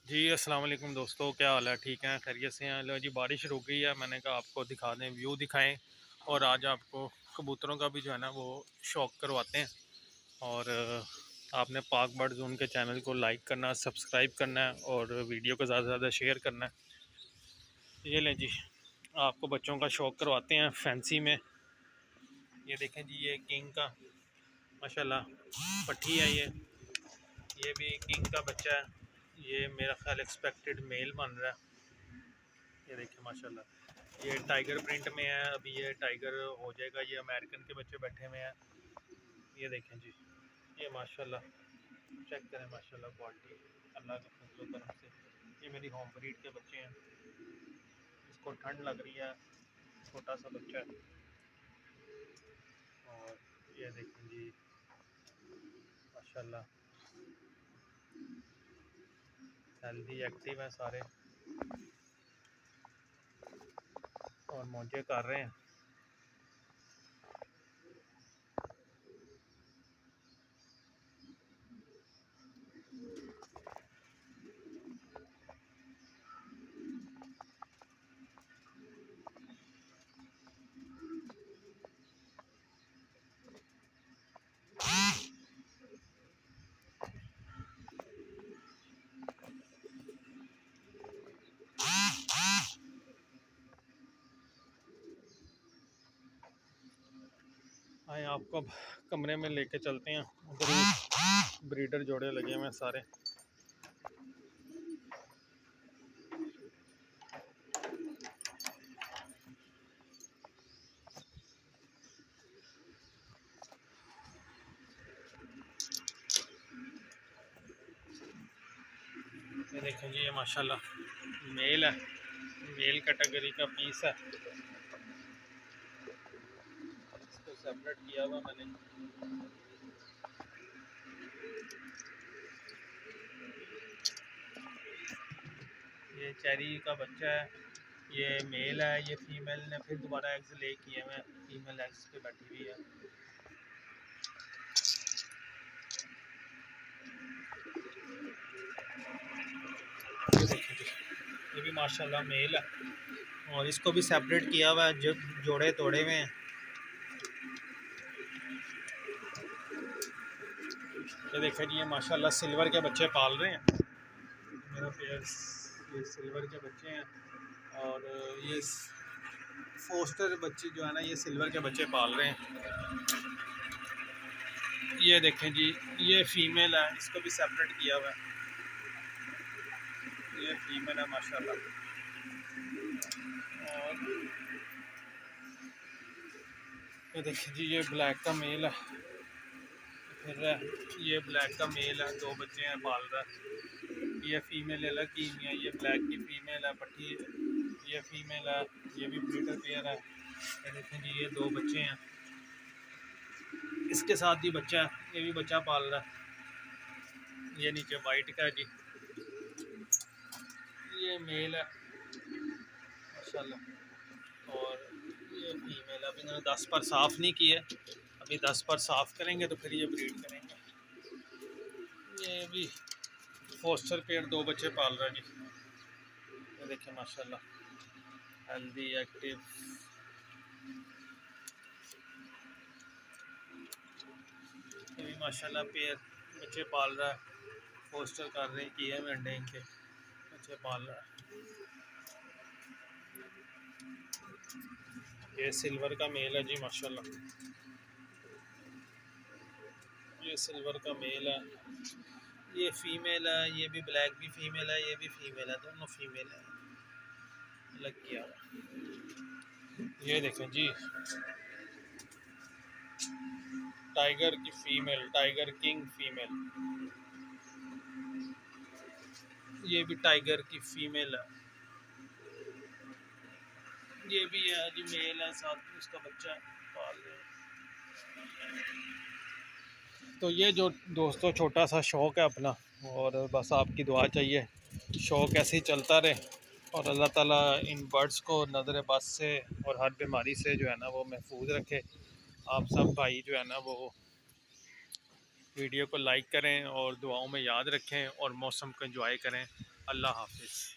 जी अस्सलाम वालेकुम दोस्तों, क्या हाल है? ठीक हैं, खैरियत से हैं? लो जी, बारिश रुक गई है। मैंने कहा आपको दिखा दें, व्यू दिखाएं। और आज आपको कबूतरों का भी जो है ना वो शौक करवाते हैं। और आपने पाक बर्ड जोन के चैनल को लाइक करना, सब्सक्राइब करना है और वीडियो को ज़्यादा से ज़्यादा शेयर करना है। ये लें जी, आपको बच्चों का शौक करवाते हैं फैंसी में। ये देखें जी, ये किंग का माशाल्लाह पट्टी है। ये भी किंग का बच्चा है। ये मेरा ख्याल एक्सपेक्टेड मेल बन रहा है। ये देखिए माशाल्लाह, ये टाइगर प्रिंट में है। अभी ये टाइगर हो जाएगा। ये अमेरिकन के बच्चे बैठे हुए हैं। ये देखें जी, ये माशाल्लाह चेक करें, माशाल्लाह क्वालिटी अल्लाह के फजल करम से। ये मेरी होम ब्रीड के बच्चे हैं। इसको ठंड लग रही है, छोटा सा बच्चा है। और ये देखें जी माशाल्लाह हेल्दी एक्टिव हैं सारे और मौजे कर रहे हैं। आए आपको अब कमरे में लेके चलते हैं। उधर ब्रीडर जोड़े लगे हुए हैं सारे। ये देखें जी, ये माशाल्लाह मेल है। मेल कैटेगरी का पीस है। इसको सेपरेट किया हुआ मैंने। ये चेरी का बच्चा है। ये मेल है। ये फीमेल ने फिर दोबारा एग्स ले किए हुए हैं। फीमेल एग्स पे बैठी हुई है। ये देखिए जी, ये भी माशाल्लाह मेल है। और इसको भी सेपरेट किया हुआ है, जो जोड़े तोड़े हुए हैं। ये देखिए जी, ये माशाल्लाह सिल्वर के बच्चे पाल रहे हैं। मेरा पेयर्स ये सिल्वर के बच्चे हैं। और ये फोस्टर बच्चे जो है ना, ये सिल्वर के बच्चे पाल रहे हैं। ये देखें जी, ये फीमेल है। इसको भी सेपरेट किया हुआ है। ये फीमेल है माशाल्लाह। और ये देखें जी, ये ब्लैक का मेल है। फिर ये ब्लैक का मेल है, दो बच्चे हैं पाल रहा है। ये फीमेल अलग की हुई है। ये ब्लैक की फीमेल है पट्टी। ये फीमेल है। ये भी ब्रीडर पेयर है। ये देखें जी, ये दो बच्चे हैं। इसके साथ ही बच्चा है, ये भी बच्चा पाल रहा है। ये नीचे वाइट का है जी, ये मेल है माशाल्लाह। और ये फीमेल है। अभी इन्होंने 10 पर साफ़ नहीं किए। अभी 10 पर साफ़ करेंगे तो फिर ये ब्रीड करेंगे। ये भी फोस्टर पेयर दो बच्चे पाल रहा है जी। ये देखिए माशाल्लाह हेल्दी एक्टिव। ये भी माशाल्लाह पेयर बच्चे पाल रहा है। फोस्टर कर रहे हैं, किए हुए अंडे इनके, बच्चे पाल रहा है। ये सिल्वर का मेल है जी माशाल्लाह। ये सिल्वर का मेल है। ये फीमेल है। ये भी ब्लैक भी फीमेल है। ये भी फीमेल है। दोनों फीमेल है। अलग किया हुआ। ये देखें जी, टाइगर की फीमेल, टाइगर किंग फीमेल। ये भी टाइगर की फीमेल है। ये भी है जी मेल है, साथ में उसका बच्चा पाल रहे हैं। तो ये जो दोस्तों छोटा सा शौक़ है अपना, और बस आपकी दुआ चाहिए शौक़ ऐसे ही चलता रहे। और अल्लाह ताला इन बर्ड्स को नज़र बस से और हर बीमारी से जो है ना वो महफूज रखे। आप सब भाई जो है ना वो वीडियो को लाइक करें और दुआओं में याद रखें और मौसम को एंजॉय करें। अल्लाह हाफिज़।